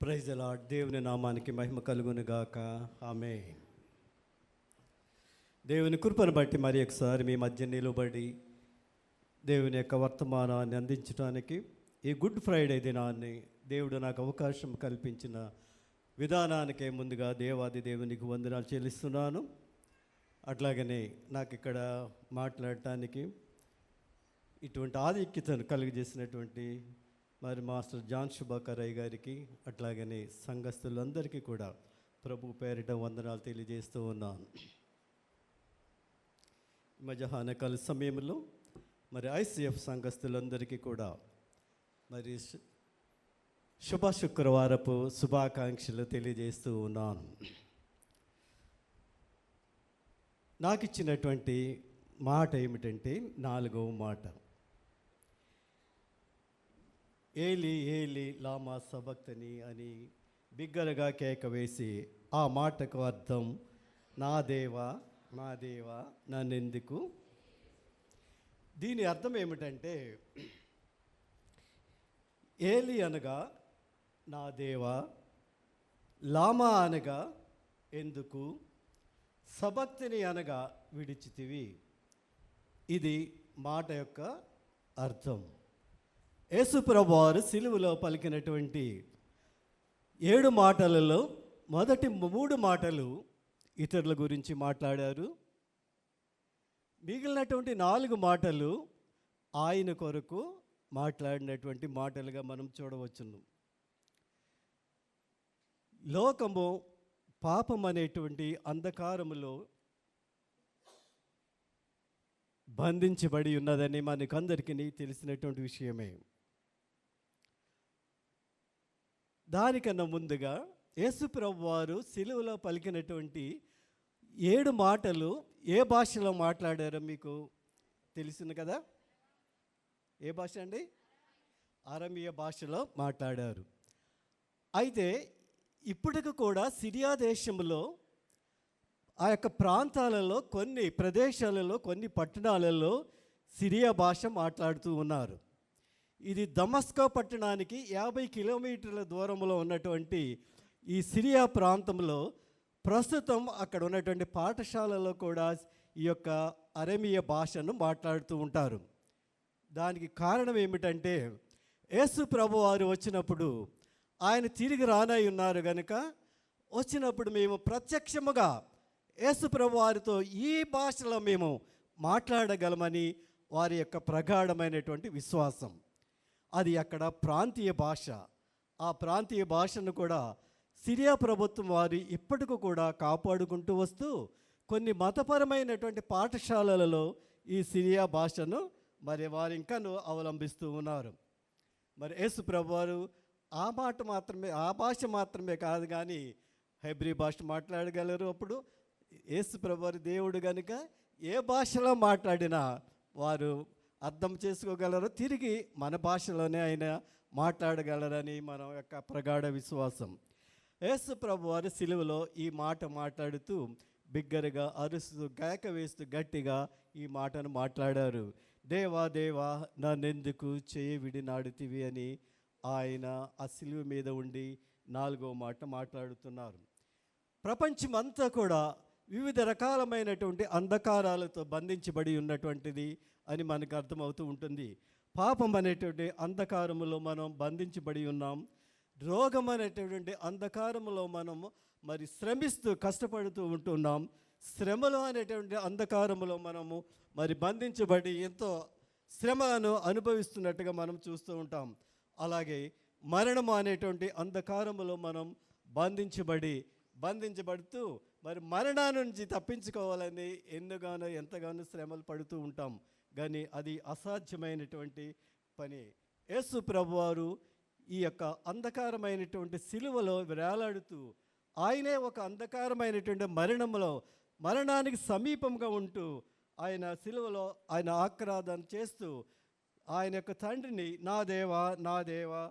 Praise the lord. దేవుని నామానికి మహిమ కలుగును గాక. ఆమేన్. దేవుని కృపను బట్టి మరి ఒకసారి మీ మధ్య నిలబడి దేవుని యొక్క వర్తమానాన్ని అందించడానికి ఈ గుడ్ ఫ్రైడే దినాన్ని దేవుడు నాకు అవకాశం కల్పించిన విధానానికే ముందుగా దేవాది దేవునికి వందనాలు చెల్లిస్తున్నాను. అట్లాగనే నాకు ఇక్కడ మాట్లాడటానికి ఇటువంటి ఆధిక్యతను కలిగజేసినటువంటి మరి మాస్టర్ జాన్ శుభాకరయ్య గారికి, అట్లాగనే సంఘస్థులందరికీ కూడా ప్రభు పేరిట వందనాలు తెలియజేస్తూ ఉన్నాను. మధ్యాహ్నకాల సమయంలో మరి ఐసిఎఫ్ సంఘస్థులందరికీ కూడా మరి శుభ శుక్రవారపు శుభాకాంక్షలు తెలియజేస్తూ ఉన్నాను. నాకు ఇచ్చినటువంటి మాట ఏమిటంటే 4వ మాట, ఏలి ఏలి లామా సబక్తని అని బిగ్గరగా కేక వేసి, ఆ మాటకు అర్థం నా దేవా నా దేవా నన్నెందుకు. దీని అర్థం ఏమిటంటే, ఏలి అనగా నా దేవా, లామా అనగా ఎందుకు, సబక్తిని అనగా విడిచితివి. ఇది మాట యొక్క అర్థం. యేసుప్రభు వారు సిలువలో పలికినటువంటి 7 మాటలలో మొదటి 3 మాటలు ఇతరుల గురించి మాట్లాడారు. మిగిలినటువంటి 4 మాటలు ఆయన కొరకు మాట్లాడినటువంటి మాటలుగా మనం చూడవచ్చును. లోకము పాపం అనేటువంటి అంధకారములో బంధించబడి ఉన్నదని మనకందరికీ తెలిసినటువంటి విషయమే. దానికన్నా ముందుగా యేసుప్రభు వారు సిలువలో పలికినటువంటి 7 మాటలు ఏ భాషలో మాట్లాడారో మీకు తెలుసును కదా. ఏ భాష అండి? అరమీయ భాషలో మాట్లాడారు. అయితే ఇప్పటికి కూడా సిరియా దేశంలో ఆ యొక్క ప్రాంతాలలో కొన్ని ప్రదేశాలలో కొన్ని పట్టణాలలో సిరియా భాష మాట్లాడుతూ ఉన్నారు. ఇది దమస్కో పట్టణానికి 50 కిలోమీటర్ల దూరంలో ఉన్నటువంటి ఈ సిరియా ప్రాంతంలో ప్రస్తుతం అక్కడ ఉన్నటువంటి పాఠశాలలో కూడా ఈ యొక్క అరమీయ భాషను మాట్లాడుతూ ఉంటారు. దానికి కారణం ఏమిటంటే, యేసు ప్రభు వారు వచ్చినప్పుడు ఆయన తిరిగి రానై ఉన్నారు కనుక, వచ్చినప్పుడు మేము ప్రత్యక్షముగా యేసు ప్రభు వారితో ఈ భాషలో మేము మాట్లాడగలమని వారి యొక్క ప్రగాఢమైనటువంటి విశ్వాసం. అది అక్కడ ప్రాంతీయ భాష. ఆ ప్రాంతీయ భాషను కూడా సిరియా ప్రభుత్వం వారు ఇప్పటికీ కూడా కాపాడుకుంటూ వస్తూ కొన్ని మతపరమైనటువంటి పాఠశాలలలో ఈ సిరియా భాషను మరి వారు ఇంకాను అవలంబిస్తూ ఉన్నారు. మరి యేసు ప్రభు వారు ఆ భాష మాత్రమే కాదు కానీ హెబ్రీ భాష మాట్లాడగలరు. అప్పుడు యేసు ప్రభు వారి దేవుడు కనుక ఏ భాషలో మాట్లాడినా వారు అర్థం చేసుకోగలరు, తిరిగి మన భాషలోనే ఆయన మాట్లాడగలరని మన యొక్క ప్రగాఢ విశ్వాసం. యేసు ప్రభు వారు సిలువలో ఈ మాట మాట్లాడుతూ బిగ్గరగా అరుస్తూ కేక వేస్తూ గట్టిగా ఈ మాటను మాట్లాడారు. దేవా దేవా నన్నెందుకు చేయి విడినాడుతివి అని ఆయన ఆ సిలువ మీద ఉండి 4వ మాట మాట్లాడుతున్నారు. ప్రపంచమంతా కూడా వివిధ రకాలమైనటువంటి అంధకారాలతో బంధించబడి ఉన్నటువంటిది అని మనకు అర్థమవుతూ ఉంటుంది. పాపం అనేటువంటి అంధకారములో మనం బంధించబడి ఉన్నాం. రోగం అనేటువంటి అంధకారములో మనము మరి శ్రమిస్తూ కష్టపడుతూ ఉంటున్నాం. శ్రమలు అనేటువంటి అంధకారములో మనము మరి బంధించబడి ఎంతో శ్రమలను అనుభవిస్తున్నట్టుగా మనం చూస్తూ ఉంటాం. అలాగే మరణము అనేటువంటి అంధకారములో మనం బంధించబడుతూ మరి మరణాన్ని నుంచి తప్పించుకోవాలని ఎంతగానో శ్రమలు పడుతూ ఉంటాం. కానీ అది అసాధ్యమైనటువంటి పని. యేసు ప్రభువారు ఈ యొక్క అంధకారమైనటువంటి సిలువలో వేలాడుతూ ఆయనే ఒక అంధకారమైనటువంటి మరణానికి సమీపంగా ఉంటూ ఆయన సిలువలో ఆయన ఆక్రాదన చేస్తూ ఆయన యొక్క తండ్రిని నా దేవా నా దేవా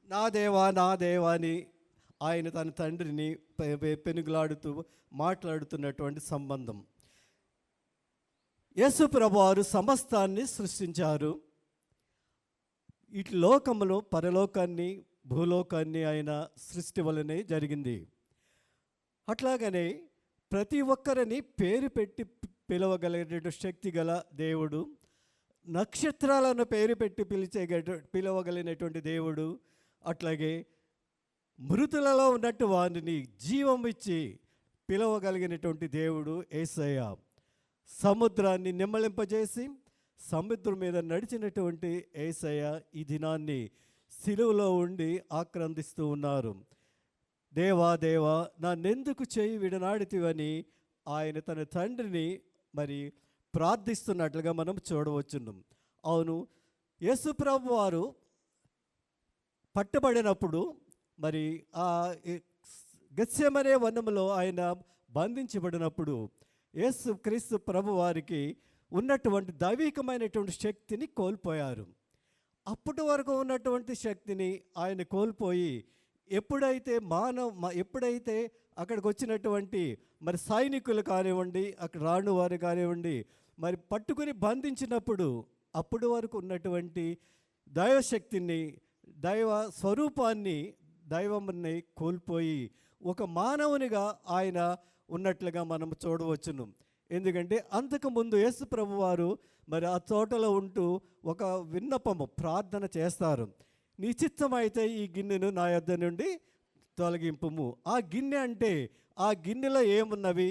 నా దేవా నా దేవా అని ఆయన తన తండ్రిని పెనుగులాడుతూ మాట్లాడుతున్నటువంటి సంబంధం. యేసు ప్రభువారు సమస్తాన్ని సృష్టించారు. ఇటు లోకములో పరలోకాన్ని భూలోకాన్ని ఆయన సృష్టి వలనే జరిగింది. అట్లాగనే ప్రతి ఒక్కరిని పేరు పెట్టి పిలవగలిగే శక్తి గల దేవుడు, నక్షత్రాలను పేరు పెట్టి పిలవగలిగినటువంటి దేవుడు, అట్లాగే మృతులలో ఉన్నట్టు వారిని జీవం ఇచ్చి పిలవగలిగినటువంటి దేవుడు యేసయ్య. సముద్రాన్ని నిమ్మలింపజేసి సముద్రం మీద నడిచినటువంటి యేసయ్య ఈ దినాన్ని సిలువలో ఉండి ఆక్రందిస్తూ ఉన్నారు. దేవా దేవా నన్నెందుకు చేయి విడనాడితివని ఆయన తన తండ్రిని మరి ప్రార్థిస్తున్నట్లుగా మనం చూడవచ్చును. అవును, యేసు ప్రభు వారు పట్టబడినప్పుడు మరి ఆ గెత్సెమనే వనములో ఆయన బంధించబడినప్పుడు యేసు క్రీస్తు ప్రభు వారికి ఉన్నటువంటి దైవికమైనటువంటి శక్తిని కోల్పోయారు. అప్పటి వరకు ఉన్నటువంటి శక్తిని ఆయన కోల్పోయి ఎప్పుడైతే అక్కడికి వచ్చినటువంటి మరి సైనికులు కానివ్వండి, అక్కడ రాను వారు కానివ్వండి, మరి పట్టుకుని బంధించినప్పుడు అప్పటి వరకు ఉన్నటువంటి దైవశక్తిని, దైవ స్వరూపాన్ని, దైవముని కోల్పోయి ఒక మానవునిగా ఆయన ఉన్నట్లుగా మనం చూడవచ్చును. ఎందుకంటే అంతకుముందు యేసు ప్రభు వారు మరి ఆ తోటలో ఉంటూ ఒక విన్నపము ప్రార్థన చేస్తారు. నీ చిత్తమైతే ఈ గిన్నెను నా యొద్ద నుండి తొలగింపుము. ఆ గిన్నె అంటే ఆ గిన్నెలో ఏమున్నవి,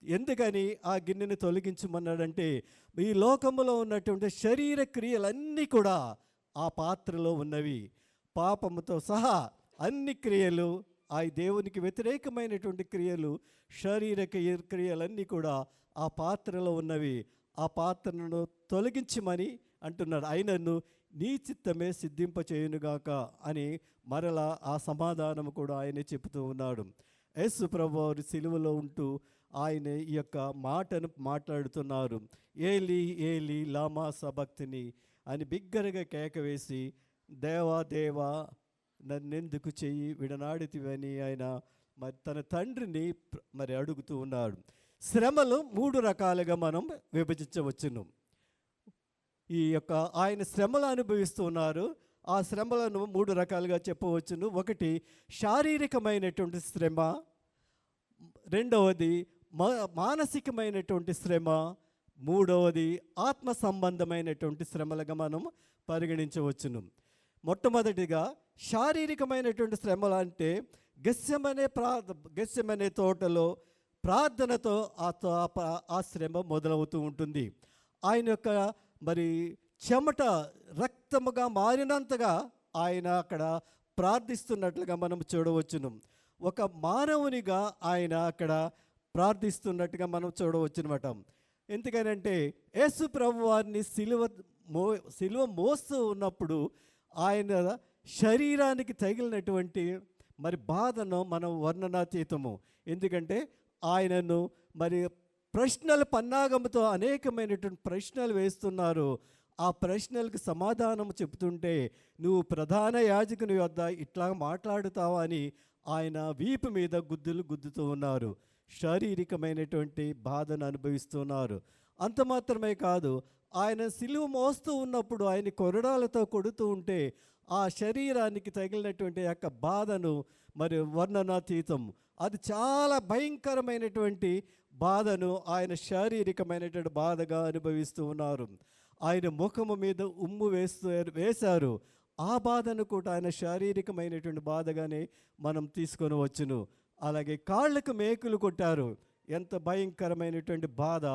ఎందుకని ఆ గిన్నెను తొలగించమన్నాడంటే ఈ లోకములో ఉన్నటువంటి శరీర క్రియలన్నీ కూడా ఆ పాత్రలో ఉన్నవి. పాపముతో సహా అన్ని క్రియలు, ఆ దేవునికి వ్యతిరేకమైనటువంటి క్రియలు, శారీర క్రియలన్నీ కూడా ఆ పాత్రలో ఉన్నవి. ఆ పాత్రను తొలగించమని అంటున్నాడు. ఆయనను నీ చిత్తమే సిద్ధింపచేయునుగాక అని మరలా ఆ సమాధానం కూడా ఆయనే చెబుతూ ఉన్నాడు. యేసు ప్రభువారు సిలువలో ఉంటూ ఆయన ఈ యొక్క మాటను మాట్లాడుతున్నారు. ఏలి ఏలి లామా సబక్తిని అని బిగ్గరగా కేకవేసి దేవా దేవా నన్నెందుకు చెయ్యి విడనాడితివని ఆయన మరి తన తండ్రిని మరి అడుగుతూ ఉన్నాడు. శ్రమలు 3 రకాలుగా మనం విభజించవచ్చును. ఈ యొక్క ఆయన శ్రమలు అనుభవిస్తూ ఉన్నారు. ఆ శ్రమలను 3 రకాలుగా చెప్పవచ్చును. ఒకటి శారీరకమైనటువంటి శ్రమ, రెండవది మానసికమైనటువంటి శ్రమ, మూడవది ఆత్మ సంబంధమైనటువంటి శ్రమలుగా మనం పరిగణించవచ్చును. మొట్టమొదటిగా శారీరకమైనటువంటి శ్రమలు అంటే గెత్సెమనే తోటలో ప్రార్థనతో ఆ శ్రమ మొదలవుతూ ఉంటుంది. ఆయన యొక్క మరి చెమట రక్తముగా మారినంతగా ఆయన అక్కడ ప్రార్థిస్తున్నట్లుగా మనం చూడవచ్చును. ఒక మానవునిగా ఆయన అక్కడ ప్రార్థిస్తున్నట్టుగా మనం చూడవచ్చునమాట. ఎందుకనంటే యేసు ప్రభు వారిని సిలువ మోస్తూ ఉన్నప్పుడు ఆయన శరీరానికి తగిలినటువంటి మరి బాధను మనం వర్ణనాతీతము. ఎందుకంటే ఆయనను మరి ప్రశ్నల పన్నాగంతో అనేకమైనటువంటి ప్రశ్నలు వేస్తున్నారు. ఆ ప్రశ్నలకు సమాధానం చెబుతుంటే నువ్వు ప్రధాన యాజకుని వద్ద ఇట్లా మాట్లాడుతావా అని ఆయన వీపు మీద గుద్దుతూ ఉన్నారు. శారీరకమైనటువంటి బాధను అనుభవిస్తున్నారు. అంత మాత్రమే కాదు, ఆయన సిలువ మోస్తూ ఉన్నప్పుడు ఆయన కొరడాలతో కొడుతూ ఉంటే ఆ శరీరానికి తగిలినటువంటి యొక్క బాధను మరి వర్ణనాతీతం. అది చాలా భయంకరమైనటువంటి బాధను ఆయన శారీరకమైనటువంటి బాధగా అనుభవిస్తూ ఉన్నారు. ఆయన ముఖము మీద ఉమ్ము వేశారు. ఆ బాధను కూడా ఆయన శారీరకమైనటువంటి బాధగానే మనం తీసుకొని వచ్చును. అలాగే కాళ్ళకు మేకులు కొట్టారు. ఎంత భయంకరమైనటువంటి బాధ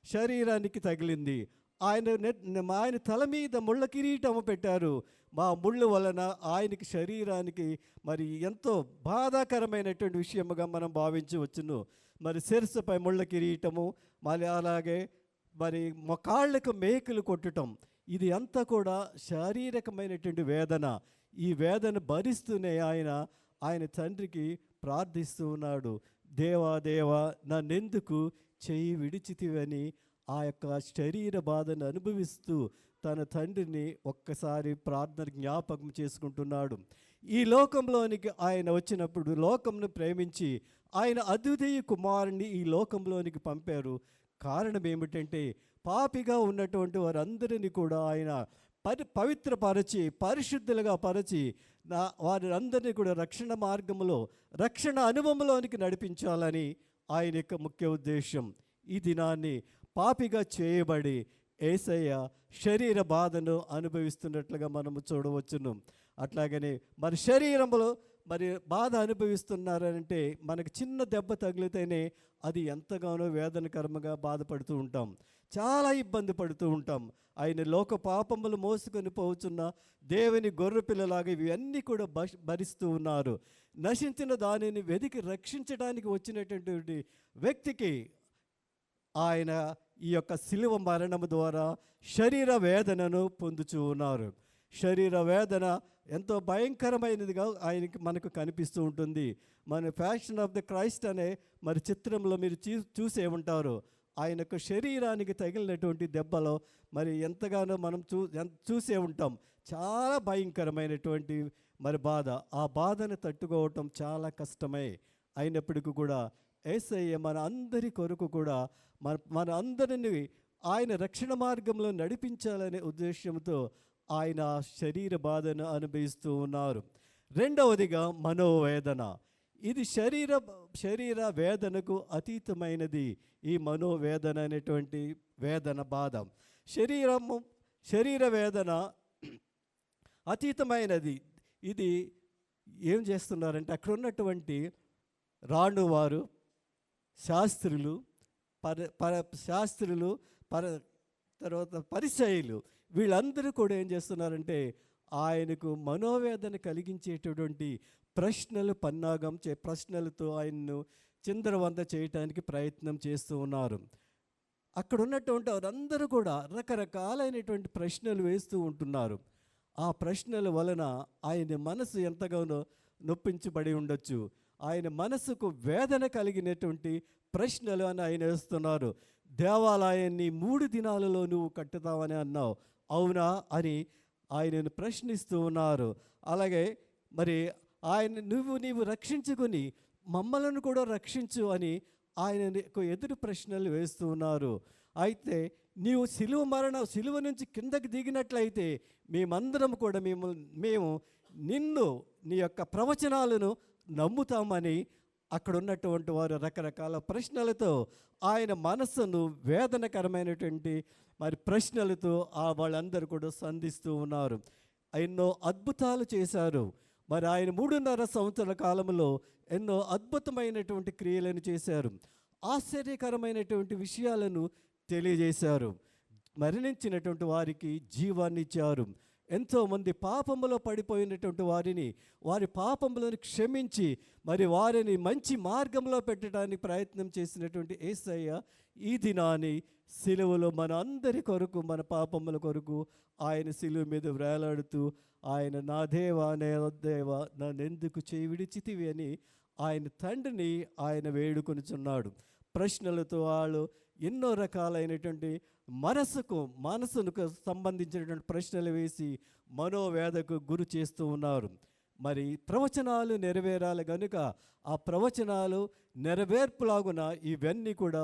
శరీరానికి తగిలింది. ఆయన తల మీద ముళ్ళ కిరీటము పెట్టారు. మా ముళ్ళు వలన ఆయనకి శరీరానికి మరి ఎంతో బాధాకరమైనటువంటి విషయముగా మనం భావించవచ్చును. మరి శిరస్సుపై ముళ్ళ కిరీటము, మళ్ళీ అలాగే మరి కాళ్ళకు మేకులు కొట్టడం, ఇది అంతా కూడా శారీరకమైనటువంటి వేదన. ఈ వేదన భరిస్తూనే ఆయన తండ్రికి ప్రార్థిస్తూ ఉన్నాడు. దేవా దేవా నన్నెందుకు చెయ్యి విడిచితివని ఆ యొక్క శరీర బాధను అనుభవిస్తూ తన తండ్రిని ఒక్కసారి ప్రార్థన జ్ఞాపకం చేసుకుంటున్నాడు. ఈ లోకంలోనికి ఆయన వచ్చినప్పుడు లోకంను ప్రేమించి ఆయన అద్వితీయ కుమారుని ఈ లోకంలోనికి పంపారు. కారణం ఏమిటంటే పాపిగా ఉన్నటువంటి వారందరినీ కూడా ఆయన పవిత్రపరచి పరిశుద్ధులుగా పరచి వారందరినీ కూడా రక్షణ మార్గంలో రక్షణ అనుభవంలోనికి నడిపించాలని ఆయన యొక్క ముఖ్య ఉద్దేశం. ఈ దినాన్ని పాపిగా చేయబడి యేసయ్య శరీర బాధను అనుభవిస్తున్నట్లుగా మనము చూడవచ్చును. అట్లాగనే మరి శరీరంలో మరి బాధ అనుభవిస్తున్నారంటే మనకు చిన్న దెబ్బ తగిలితేనే అది ఎంతగానో వేదనకరంగా బాధపడుతూ ఉంటాం, చాలా ఇబ్బంది పడుతూ ఉంటాం. ఆయన లోక పాపములు మోసుకొని పోతున్న దేవుని గొర్రెపిల్లలాగా ఇవన్నీ కూడా భరిస్తూ ఉన్నారు. నశించిన దానిని వెతికి రక్షించడానికి వచ్చినటువంటి వ్యక్తికి ఆయన ఈ యొక్క శిలువ మరణము ద్వారా శరీర వేదనను పొందుతూ ఉన్నారు. శరీర వేదన ఎంతో భయంకరమైనదిగా ఆయనకి మనకు కనిపిస్తూ ఉంటుంది. మన ఫ్యాషన్ ఆఫ్ ద క్రైస్ట్ అనే మరి చిత్రంలో మీరు చూసే ఉంటారు. ఆయనకు శరీరానికి తగిలినటువంటి దెబ్బలో మరి ఎంతగానో మనం చూసే ఉంటాం. చాలా భయంకరమైనటువంటి మరి బాధ. ఆ బాధను తట్టుకోవటం చాలా కష్టమే. అయినప్పటికీ కూడా యేసయ్య మన అందరి కొరకు కూడా మన అందరినీ ఆయన రక్షణ మార్గంలో నడిపించాలనే ఉద్దేశంతో ఆయన శరీర బాధను అనుభవిస్తూ ఉన్నారు. రెండవదిగా మనోవేదన. ఇది శరీర వేదనకు అతీతమైనది. ఈ మనోవేదన అనేటువంటి వేదన బాధ శరీర వేదన అతీతమైనది. ఇది ఏం చేస్తున్నారంటే అక్కడ ఉన్నటువంటి రాణువారు, శాస్త్రులు, తర్వాత పరిసయ్యులు వీళ్ళందరూ కూడా ఏం చేస్తున్నారంటే ఆయనకు మనోవేదన కలిగించేటటువంటి ప్రశ్నలతో ఆయన్ను చిందరవంద చేయటానికి ప్రయత్నం చేస్తూ ఉన్నారు. అక్కడ ఉన్నటువంటి వారందరూ కూడా రకరకాలైనటువంటి ప్రశ్నలు వేస్తూ ఉంటున్నారు. ఆ ప్రశ్నల వలన ఆయన మనసు ఎంతగానో నొప్పించబడి ఉండొచ్చు. ఆయన మనసుకు వేదన కలిగినటువంటి ప్రశ్నలు అని ఆయన వేస్తున్నారు. దేవాలయాన్ని 3 దినాలలో నువ్వు కట్టుతావని అన్నావు, అవునా అని ఆయనను ప్రశ్నిస్తూ ఉన్నారు. అలాగే మరి ఆయన నీవు రక్షించుకొని మమ్మలను కూడా రక్షించు అని ఆయనకు ఎదురు ప్రశ్నలు వేస్తూ ఉన్నారు. అయితే నీవు సిలువ నుంచి కిందకి దిగినట్లయితే మేమందరం కూడా మేము నిన్ను నీ యొక్క ప్రవచనాలను నమ్ముతామని అక్కడ ఉన్నటువంటి వారు రకరకాల ప్రశ్నలతో ఆయన మనస్సును వేదనకరమైనటువంటి మరి ప్రశ్నలతో వాళ్ళందరూ కూడా సంధిస్తూ ఉన్నారు. ఎన్నో అద్భుతాలు చేశారు. మరి ఆయన 3.5 సంవత్సరాల కాలంలో ఎన్నో అద్భుతమైనటువంటి క్రియలను చేశారు. ఆశ్చర్యకరమైనటువంటి విషయాలను తెలియజేశారు. మరణించినటువంటి వారికి జీవాన్ని ఇచ్చారు. ఎంతోమంది పాపములో పడిపోయినటువంటి వారి పాపములను క్షమించి మరి వారిని మంచి మార్గంలో పెట్టడానికి ప్రయత్నం చేసినటువంటి యేసయ్య ఈ దినాన్ని సిలువలో మన అందరి కొరకు, మన పాపముల కొరకు ఆయన సిలువ మీద వేలాడుతూ ఆయన నా దేవా నన్నెందుకు చేయి విడిచితివి అని ఆయన తండ్రిని ఆయన వేడుకొనుచున్నాడు. ప్రశ్నలతో వాళ్ళు ఎన్నో రకాలైనటువంటి మనసుకు సంబంధించినటువంటి ప్రశ్నలు వేసి మనోవేదకు గురి చేస్తూ ఉన్నారు. మరి ప్రవచనాలు నెరవేరాలి కనుక ఆ ప్రవచనాలు నెరవేర్పులాగున ఇవన్నీ కూడా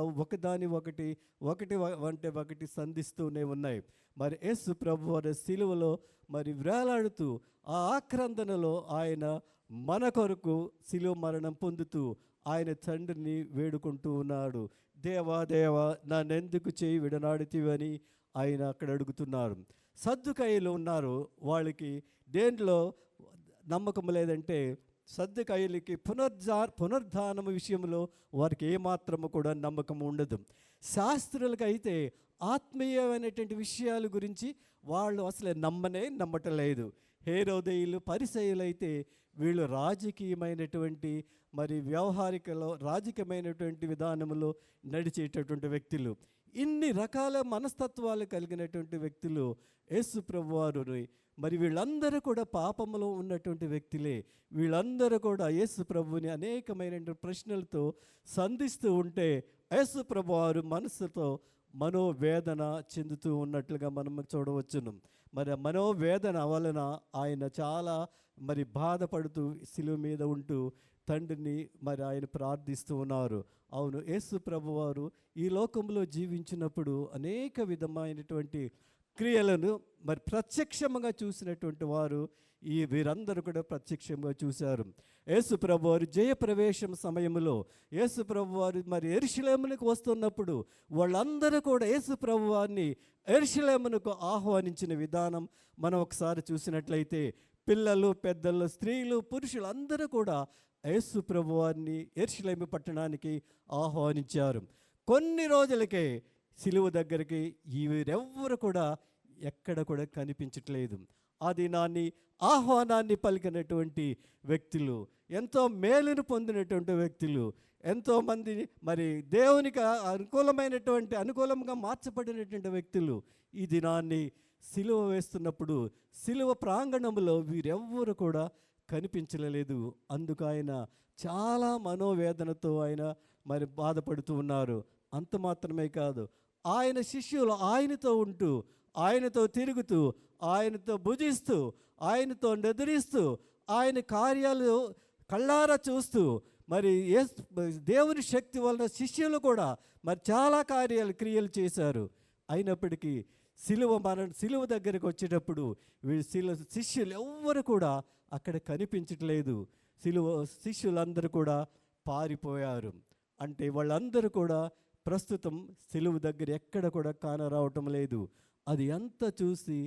ఒకటి సంధిస్తూనే ఉన్నాయి. మరి యేసు ప్రభు వారి సిలువలో మరి వేలాడుతూ ఆ ఆక్రందనలో ఆయన మన కొరకు సిలువ మరణం పొందుతూ ఆయన తండ్రిని వేడుకుంటూ ఉన్నాడు. దేవా నన్నెందుకు చేయి విడనాడితివని ఆయన అక్కడ అడుగుతున్నారు. సద్దుకాయలు ఉన్నారు, వాళ్ళకి దేంట్లో నమ్మకం లేదంటే సద్దుకాయలకి పునరుద్ధానము విషయంలో వారికి ఏమాత్రము కూడా నమ్మకం ఉండదు. శాస్త్రులకైతే ఆత్మీయమైనటువంటి విషయాల గురించి వాళ్ళు అసలు నమ్మటలేదు. హేరోదేయులు, పరిసయ్యులు అయితే వీళ్ళు రాజకీయమైనటువంటి మరి రాజకీయమైనటువంటి విధానంలో నడిచేటటువంటి వ్యక్తులు. ఇన్ని రకాల మనస్తత్వాలు కలిగినటువంటి వ్యక్తులు యేసు ప్రభువారు. మరి వీళ్ళందరూ కూడా పాపంలో ఉన్నటువంటి వ్యక్తులే. వీళ్ళందరూ కూడా యేసు ప్రభువుని అనేకమైన ప్రశ్నలతో సంధిస్తూ ఉంటే యేసు ప్రభువారు మనసుతో మనోవేదన చెందుతూ ఉన్నట్లుగా మనం చూడవచ్చును. మరి మనోవేదన వలన ఆయన చాలా మరి బాధపడుతూ సిలువ మీద ఉంటూ తండ్రిని మరి ఆయన ప్రార్థిస్తూ ఉన్నారు. అవును, యేసు ప్రభువారు ఈ లోకంలో జీవించినప్పుడు అనేక విధమైనటువంటి క్రియలను మరి ప్రత్యక్షంగా చూసినటువంటి వారు వీరందరూ కూడా ప్రత్యక్షంగా చూశారు. యేసు ప్రభువారు జయప్రవేశం సమయంలో యేసు ప్రభువారు మరి యెరూషలేమునకు వస్తున్నప్పుడు వాళ్ళందరూ కూడా యేసు ప్రభువారిని యెరూషలేమునకు ఆహ్వానించిన విధానం మనం ఒకసారి చూసినట్లయితే పిల్లలు, పెద్దలు, స్త్రీలు, పురుషులు అందరూ కూడా యేసు ప్రభువారిని యెరూషలేము పట్టణానికి ఆహ్వానించారు. కొన్ని రోజులకే సిలువ దగ్గరికి వీరెవ్వరు కూడా ఎక్కడ కూడా కనిపించట్లేదు. ఆ దినాన్ని ఆహ్వానాన్ని పలికినటువంటి వ్యక్తులు, ఎంతో మేలును పొందినటువంటి వ్యక్తులు, ఎంతోమంది మరి దేవునికి అనుకూలంగా మార్చబడినటువంటి వ్యక్తులు ఈ దినాన్ని సిలువ వేస్తున్నప్పుడు సిలువ ప్రాంగణంలో వీరెవ్వరు కూడా కనిపించలేదు. అందుకు ఆయన చాలా మనోవేదనతో ఆయన మరి బాధపడుతూ ఉన్నారు. అంత మాత్రమే కాదు, ఆయన శిష్యులు ఆయనతో ఉంటూ, ఆయనతో తిరుగుతూ, ఆయనతో భుజిస్తూ, ఆయనతో నిద్రిస్తూ, ఆయన కార్యాలు కళ్ళారా చూస్తూ, మరి దేవుని శక్తి వలన శిష్యులు కూడా మరి చాలా క్రియలు చేశారు. అయినప్పటికీ సిలువ దగ్గరికి వచ్చేటప్పుడు శిష్యులు ఎవ్వరు కూడా అక్కడ కనిపించట్లేదు. శిష్యులందరూ కూడా పారిపోయారు. అంటే వాళ్ళందరూ కూడా ప్రస్తుతం సిలువ దగ్గర ఎక్కడ కూడా కానరావటం లేదు. అది అంతా చూసి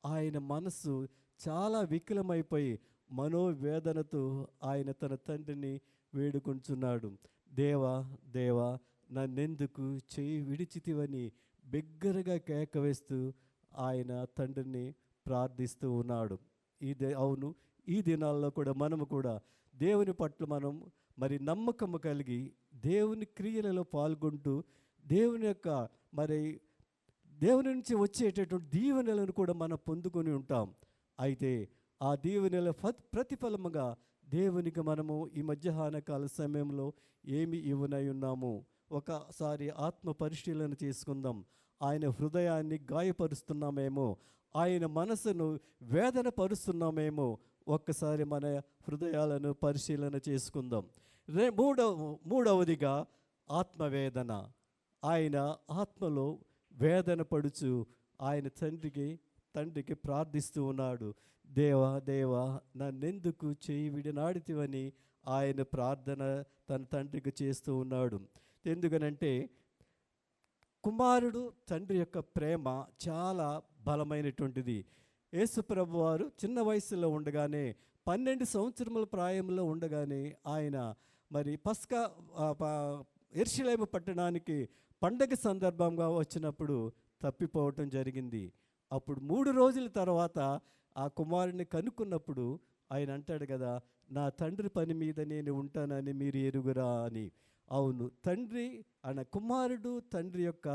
ఆయన మనస్సు చాలా వికలమైపోయి మనోవేదనతో ఆయన తన తండ్రిని వేడుకుంటున్నాడు. దేవా దేవా, నన్నెందుకు చేయి విడిచితివని బిగ్గరగా కేక వేస్తూ ఆయన తండ్రిని ప్రార్థిస్తూ ఉన్నాడు. అవును, ఈ దినాల్లో కూడా మనము కూడా దేవుని పట్ల మనం మరి నమ్మకము కలిగి దేవుని క్రియలలో పాల్గొంటూ దేవుని నుంచి వచ్చేటటువంటి దీవెనలను కూడా మనం పొందుకొని ఉంటాం. అయితే ఆ దీవెనల ప్రతిఫలముగా దేవునికి మనము ఈ మధ్యాహ్న కాల సమయంలో ఏమి ఇవ్వనై ఉన్నాము? ఒకసారి ఆత్మ పరిశీలన చేసుకుందాం. ఆయన హృదయాన్ని గాయపరుస్తున్నామేమో, ఆయన మనసును వేదన పరుస్తున్నామేమో ఒక్కసారి మన హృదయాలను పరిశీలన చేసుకుందాం. మూడవదిగా ఆత్మవేదన. ఆయన ఆత్మలో వేదన పడుచు ఆయన తండ్రికి ప్రార్థిస్తూ ఉన్నాడు. దేవా దేవా, నన్నెందుకు చేయి విడనాడితివని ఆయన ప్రార్థన తన తండ్రికి చేస్తూ ఉన్నాడు. ఎందుకనంటే కుమారుడు తండ్రి యొక్క ప్రేమ చాలా బలమైనటువంటిది. యేసుప్రభు వారు చిన్న వయసులో ఉండగానే 12 సంవత్సరముల ప్రాయంలో ఉండగానే ఆయన మరి యెరూషలేము పట్టణానికి పండగ సందర్భంగా వచ్చినప్పుడు తప్పిపోవటం జరిగింది. అప్పుడు 3 రోజుల తర్వాత ఆ కుమారుని కనుక్కున్నప్పుడు ఆయన అంటాడు కదా, నా తండ్రి పని మీద నేను ఉంటానని మీరు ఎరుగురా అని. అవును, కుమారుడు తండ్రి యొక్క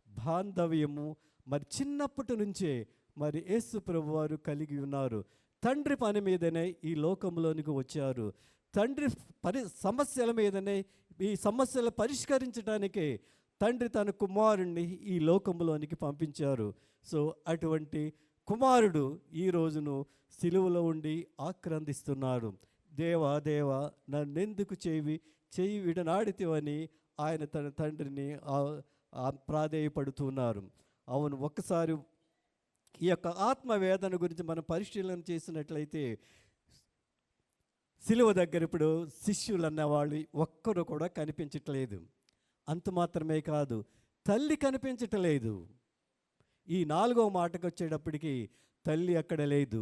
బాంధవ్యము మరి చిన్నప్పటి నుంచే మరి యేసు ప్రభు వారు కలిగి ఉన్నారు. తండ్రి పని మీదనే ఈ లోకంలోనికి వచ్చారు. తండ్రి సమస్యల మీదనే, ఈ సమస్యలు పరిష్కరించడానికే తండ్రి తన కుమారుణ్ణి ఈ లోకంలోనికి పంపించారు. సో అటువంటి కుమారుడు ఈ రోజును సిలువలో ఉండి ఆక్రందిస్తున్నాడు. దేవా దేవా, నన్నెందుకు చేయి విడనాడితివని ఆయన తన తండ్రిని ప్రాధేయపడుతున్నారు. అవును, ఒక్కసారి ఈ యొక్క ఆత్మవేదన గురించి మనం పరిశీలన చేసినట్లయితే సిలువ దగ్గర ఇప్పుడు శిష్యులు అన్నవాళ్ళు ఒక్కరు కూడా కనిపించట్లేదు. అంత మాత్రమే కాదు, తల్లి కనిపించట్లేదు. ఈ 4వ మాటకు వచ్చేటప్పటికి తల్లి అక్కడ లేదు.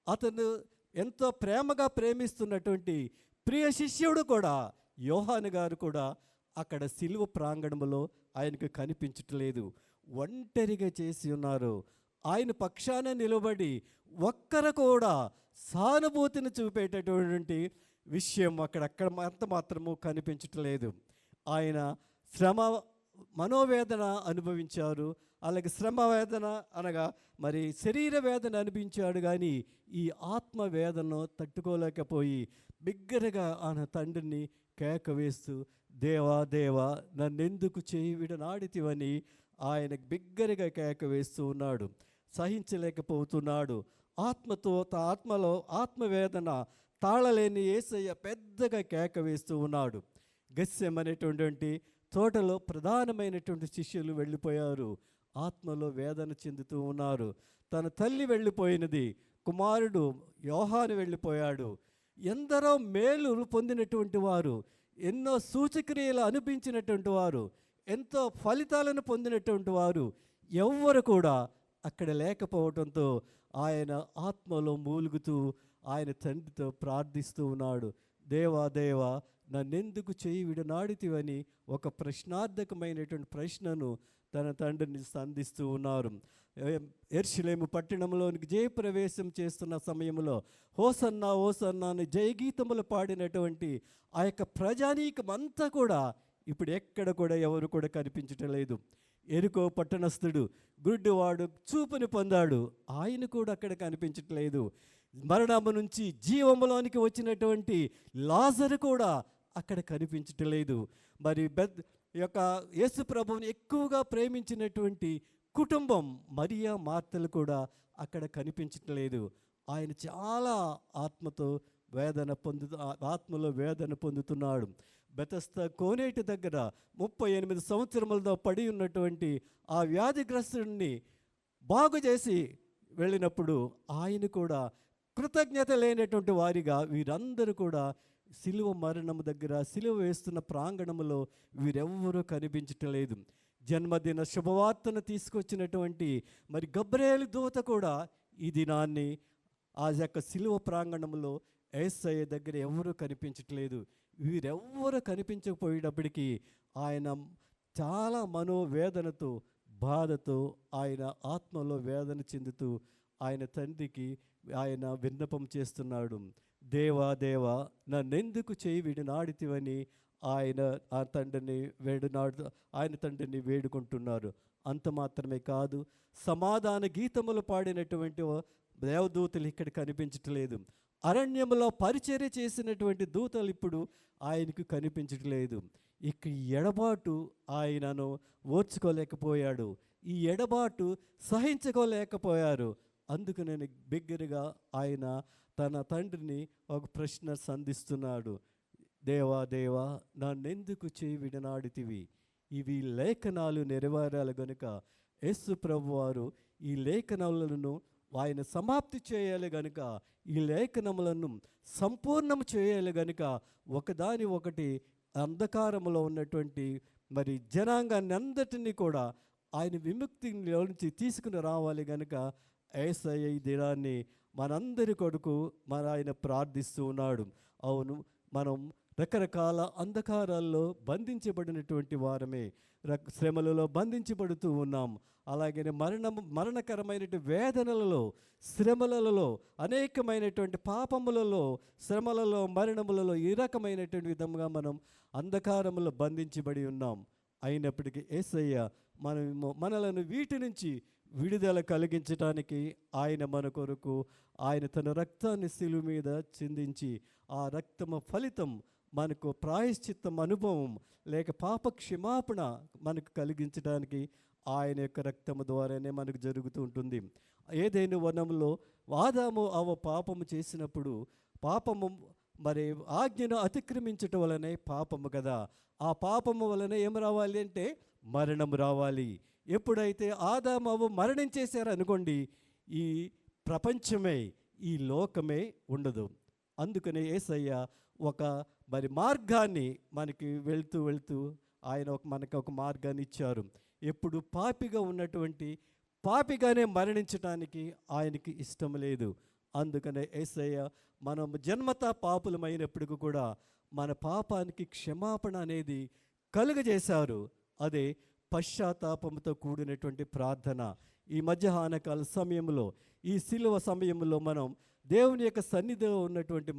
అతను ఎంతో ప్రేమగా ప్రేమిస్తున్నటువంటి ప్రియ శిష్యుడు కూడా, యోహాను గారు కూడా అక్కడ సిలువ ప్రాంగణంలో ఆయనకు కనిపించట్లేదు. ఒంటరిగా చేసి ఉన్నారు. ఆయన పక్షాన నిలబడి ఒక్కరు కూడా సానుభూతిని చూపేటటువంటి విషయం అక్కడ అంత మాత్రము కనిపించట్లేదు. ఆయన మనోవేదన అనుభవించారు. అలాగే శ్రమవేదన అనగా మరి శరీర వేదన అనిపించాడు. కానీ ఈ ఆత్మవేదనను తట్టుకోలేకపోయి బిగ్గరగా ఆయన తండ్రిని కేక వేస్తూ దేవా దేవా, నన్నెందుకు చేయి విడనాడితివని ఆయన బిగ్గరగా కేక వేస్తూ ఉన్నాడు. సహించలేకపోతున్నాడు. ఆత్మలో ఆత్మవేదన తాళలేని యేసయ్య పెద్దగా కేక వేస్తూ ఉన్నాడు. గెత్సెమనేటువంటి తోటలో ప్రధానమైనటువంటి శిష్యులు వెళ్ళిపోయారు. ఆత్మలో వేదన చెందుతూ ఉన్నారు. తన తల్లి వెళ్ళిపోయినది, కుమారుడు యోహాను వెళ్ళిపోయాడు. ఎందరో మేలులు పొందినటువంటి వారు, ఎన్నో సూచక్రియలు అనిపించినటువంటి వారు, ఎంతో ఫలితాలను పొందినటువంటి వారు ఎవ్వరు కూడా అక్కడ లేకపోవడంతో ఆయన ఆత్మలో మూలుగుతూ ఆయన తండ్రితో ప్రార్థిస్తూ ఉన్నాడు. దేవా దేవా, నన్నెందుకు చేయి విడనాడితివని ఒక ప్రశ్నార్థకమైనటువంటి ప్రశ్నను తన తండ్రిని సంధిస్తూ ఉన్నారు. యెరూషలేము పట్టణంలోనికి జయప్రవేశం చేస్తున్న సమయంలో హోసన్నా హోసన్నా అని జయగీతములు పాడినటువంటి ఆ యొక్క ప్రజానీకం అంతా కూడా ఇప్పుడు ఎక్కడ కూడా ఎవరు కూడా కనిపించటం లేదు. ఎరుకో పట్టణస్థుడు గుడ్డివాడు చూపుని పొందాడు, ఆయన కూడా అక్కడ కనిపించట్లేదు. మరణము నుంచి జీవములోనికి వచ్చినటువంటి లాజరు కూడా అక్కడ కనిపించట్లేదు. మరి యొక్క యేసు ప్రభువుని ఎక్కువగా ప్రేమించినటువంటి కుటుంబం మరియా మార్తలు కూడా అక్కడ కనిపించట్లేదు. ఆయన చాలా ఆత్మలో వేదన పొందుతున్నాడు. బెతస్దా కోనేటి దగ్గర 38 సంవత్సరములతో పడి ఉన్నటువంటి ఆ వ్యాధిగ్రస్తుడిని బాగు చేసి వెళ్ళినప్పుడు ఆయన కూడా కృతజ్ఞత లేనటువంటి వారిగా వీరందరూ కూడా సిలువ మరణము దగ్గర సిలువ వేస్తున్న ప్రాంగణంలో వీరెవ్వరూ కనిపించటం లేదు. జన్మదిన శుభవార్తను తీసుకొచ్చినటువంటి మరి గబ్రియేలు దూత కూడా ఈ దినాన్ని ఆ యొక్క సిలువ ప్రాంగణంలో యేసయ్య దగ్గర ఎవరూ కనిపించట్లేదు. వీరెవ్వరూ కనిపించకపోయేటప్పటికీ ఆయన చాలా మనోవేదనతో బాధతో ఆయన ఆత్మలో వేదన చెందుతూ ఆయన తండ్రికి ఆయన విన్నపం చేస్తున్నాడు. దేవా దేవా, నన్నెందుకు చేయి విడనాడితివని ఆయన తండ్రిని వేడుకుంటున్నారు. అంత మాత్రమే కాదు, సమాధాన గీతములు పాడినటువంటి దేవదూతలు ఇక్కడ కనిపించట్లేదు. అరణ్యంలో పరిచర్య చేసినటువంటి దూతలు ఇప్పుడు ఆయనకు కనిపించట్లేదు. ఇక ఈ ఎడబాటు ఆయనను ఓర్చుకోలేకపోయాడు, ఈ ఎడబాటు సహించుకోలేకపోయారు. అందుకు నేను బిగ్గరగా ఆయన తన తండ్రిని ఒక ప్రశ్న సంధిస్తున్నాడు. దేవా దేవా, నన్నెందుకు చేయి విడనాడితివి? ఇవి లేఖనాలు నెరవేరాలి గనుక యేసు ప్రభువారు ఈ లేఖనాలను ఆయన సమాప్తి చేయాలి గనుక, ఈ లేఖనములను సంపూర్ణం చేయాలి గనుక, ఒకదాని ఒకటి అంధకారంలో ఉన్నటువంటి మరి జనాంగాన్ని అందరినీ కూడా ఆయన విముక్తిలో నుంచి తీసుకుని రావాలి గనుక యేసయ్య ఈ దినాన్ని మనందరి కొరకు ఆయన ప్రార్థిస్తూ ఉన్నాడు. అవును, మనం రకరకాల అంధకారాల్లో బంధించబడినటువంటి వారమే, శ్రమలలో బంధించబడుతూ ఉన్నాం. అలాగే మరణకరమైనటువంటి వేదనలలో, శ్రమలలో, అనేకమైనటువంటి పాపములలో, శ్రమలలో, మరణములలో ఈ రకమైనటువంటి విధంగా మనం అంధకారములో బంధించబడి ఉన్నాం. అయినప్పటికీ యేసయ్య మనలను వీటి నుంచి విడుదల కలిగించడానికి ఆయన మన కొరకు ఆయన తన రక్తాన్ని శిలువ మీద చిందించి, ఆ రక్తము ఫలితం మనకు ప్రాయశ్చిత్తం అనుభవం లేక పాప క్షమాపణ మనకు కలిగించడానికి ఆయన యొక్క రక్తము ద్వారానే మనకు జరుగుతూ ఉంటుంది. ఏదైనా వనంలో ఆదాము అవ్వ పాపము చేసినప్పుడు, పాపము మరి ఆజ్ఞను అతిక్రమించటం వలనే పాపము కదా, ఆ పాపము వలన ఏం రావాలి అంటే మరణం రావాలి. ఎప్పుడైతే ఆదాము అవ్వ మరణించేశారనుకోండి, ఈ ప్రపంచమే, ఈ లోకమే ఉండదు. అందుకనే యేసయ్య ఒక మరి మార్గాన్ని మనకి వెళ్తూ ఆయన మనకు ఒక మార్గాన్ని ఇచ్చారు. ఎప్పుడు పాపిగా ఉన్నటువంటి పాపిగానే మరణించడానికి ఆయనకి ఇష్టం లేదు. అందుకనే యేసయ్య మనం జన్మతా పాపులమైనప్పటికీ కూడా మన పాపానికి క్షమాపణ అనేది కలుగజేశారు. అదే పశ్చాత్తాపంతో కూడినటువంటి ప్రార్థన. ఈ మధ్యాహ్నకాల సమయంలో, ఈ శిలువ సమయంలో మనం దేవుని యొక్క సన్నిధిలో ఉన్నటువంటి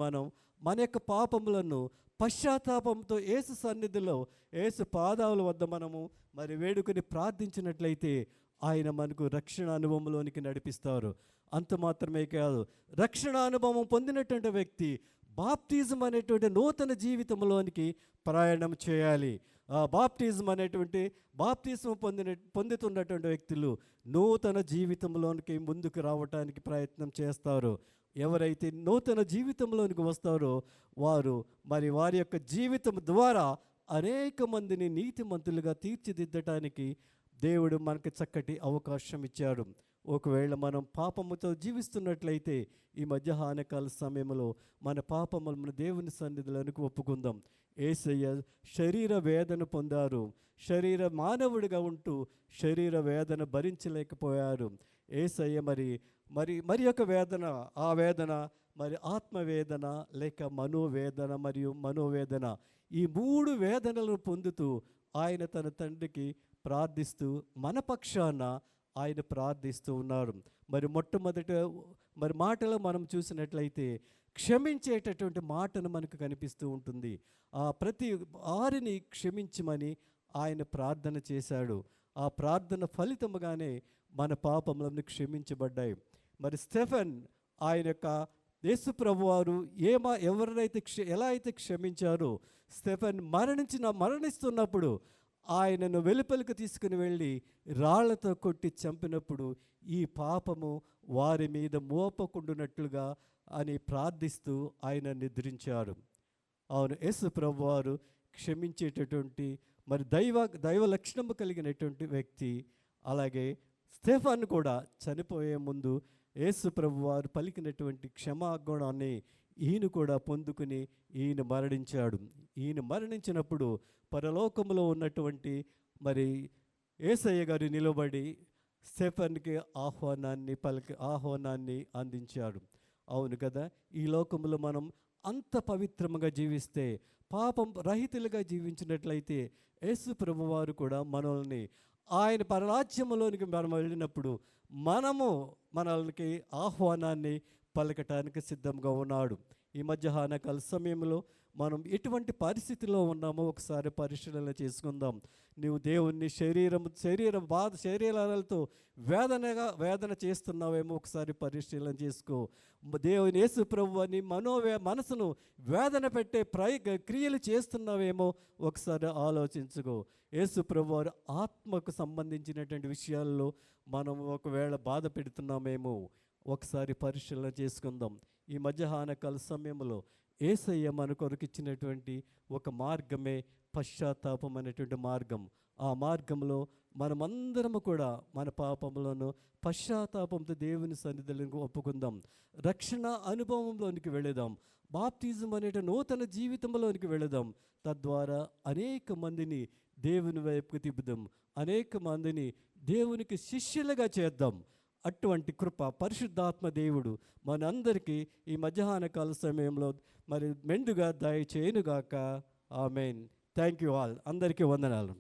మన యొక్క పాపములను పశ్చాత్తాపంతో యేసు సన్నిధిలో, యేసు పాదాల వద్ద మనము మరి వేడుకొని ప్రార్థించినట్లయితే ఆయన మనకు రక్షణ అనుభవంలోనికి నడిపిస్తారు. అంత మాత్రమే కాదు, రక్షణ అనుభవం పొందినటువంటి వ్యక్తి బాప్టిజం అనేటువంటి నూతన జీవితంలోనికి ప్రయాణం చేయాలి. బాప్టిజం పొందుతున్నటువంటి వ్యక్తులు నూతన జీవితంలోనికి ముందుకు రావడానికి ప్రయత్నం చేస్తారు. ఎవరైతే నూతన జీవితంలోనికి వస్తారో వారు మరి వారి యొక్క జీవితం ద్వారా అనేక మందిని నీతిమంతులుగా తీర్చిదిద్దటానికి దేవుడు మనకు చక్కటి అవకాశం ఇచ్చాడు. ఒకవేళ మనం పాపముతో జీవిస్తున్నట్లయితే ఈ మధ్యాహ్నకాల సమయంలో మన పాపములను దేవుని సన్నిధిలోనికి ఒప్పుకుందాం. యేసయ్య శరీర వేదన పొందారు. శరీర మానవుడిగా ఉంటూ శరీర వేదన భరించలేకపోయారు. యేసయ్య మరి యొక్క వేదన, ఆ వేదన మరి ఆత్మవేదన లేక మనోవేదన మరియు మనోవేదన, ఈ 3 వేదనలను పొందుతూ ఆయన తన తండ్రికి ప్రార్థిస్తూ మన పక్షాన ఆయన ప్రార్థిస్తూ ఉన్నారు. మరి మొట్టమొదట మాటలో మనం చూసినట్లయితే క్షమించేటటువంటి మాటను మనకు కనిపిస్తూ ఉంటుంది. ఆ ప్రతి వారిని క్షమించమని ఆయన ప్రార్థన చేశాడు. ఆ ప్రార్థన ఫలితముగానే మన పాపములను క్షమించబడ్డాయి. మరి స్టెఫెన్ ఆయన యొక్క యేసు ప్రభువారు ఎవరినైతే ఎలా అయితే క్షమించారో, స్టెఫెన్ మరణిస్తున్నప్పుడు ఆయనను వెలుపలికి తీసుకుని వెళ్ళి రాళ్లతో కొట్టి చంపినప్పుడు ఈ పాపము వారి మీద మోపకుండునట్లుగా అని ప్రార్థిస్తూ ఆయన నిద్రించారు. అవును, యేసు ప్రభువారు క్షమించేటటువంటి మరి దైవ లక్షణము కలిగినటువంటి వ్యక్తి. అలాగే స్టెఫెన్ కూడా చనిపోయే ముందు యేసు ప్రభువారు పలికినటువంటి క్షమాగుణాన్ని ఈయన కూడా పొందుకుని ఈయన మరణించాడు. ఈయన మరణించినప్పుడు పరలోకములో ఉన్నటువంటి మరి యేసయ్య గారు నిలబడి స్టెఫెన్కి ఆహ్వానాన్ని అందించాడు. అవును కదా, ఈ లోకంలో మనం అంత పవిత్రంగా జీవిస్తే, పాపం రహితులుగా జీవించినట్లయితే యేసు ప్రభువారు కూడా మనల్ని ఆయన పరరాజ్యములోనికి మనం వెళ్ళినప్పుడు మనల్ని ఆహ్వానాన్ని పలకటానికి సిద్ధంగా ఉన్నాడు. ఈ మధ్యాహ్నకాల సమయంలో మనం ఎటువంటి పరిస్థితిలో ఉన్నామో ఒకసారి పరిశీలన చేసుకుందాం. నీవు దేవుణ్ణి శరీరాలతో వేదన చేస్తున్నావేమో ఒకసారి పరిశీలన చేసుకో. దేవుని యేసు ప్రభువుని మనసును వేదన పెట్టే క్రియలు చేస్తున్నావేమో ఒకసారి ఆలోచించుకో. యేసు ప్రభువారు ఆత్మకు సంబంధించినటువంటి విషయాల్లో మనం ఒకవేళ బాధ పెడుతున్నామేమో ఒకసారి పరిశీలన చేసుకుందాం. ఈ మధ్యాహ్నకాల సమయంలో యేసయ్య మన కొరకు ఇచ్చినటువంటి ఒక మార్గమే పశ్చాత్తాపం అనేటువంటి మార్గం. ఆ మార్గంలో మనమందరము కూడా మన పాపములను పశ్చాత్తాపంతో దేవుని సన్నిధిలోకి ఒప్పుకుందాం. రక్షణ అనుభవంలోనికి వెళదాం. బాప్తిజం అనే నూతన జీవితంలోనికి వెళదాం. తద్వారా అనేక మందిని దేవుని వైపుకు తిప్పుదాం. అనేక మందిని దేవునికి శిష్యులుగా చేద్దాం. అటువంటి కృప పరిశుద్ధాత్మ దేవుడు మనందరికీ ఈ మధ్యాహ్నకాల సమయంలో మెండుగా దయచేయునుగాక. ఆమేన్. Thank you all. అందరికీ వందనాలు.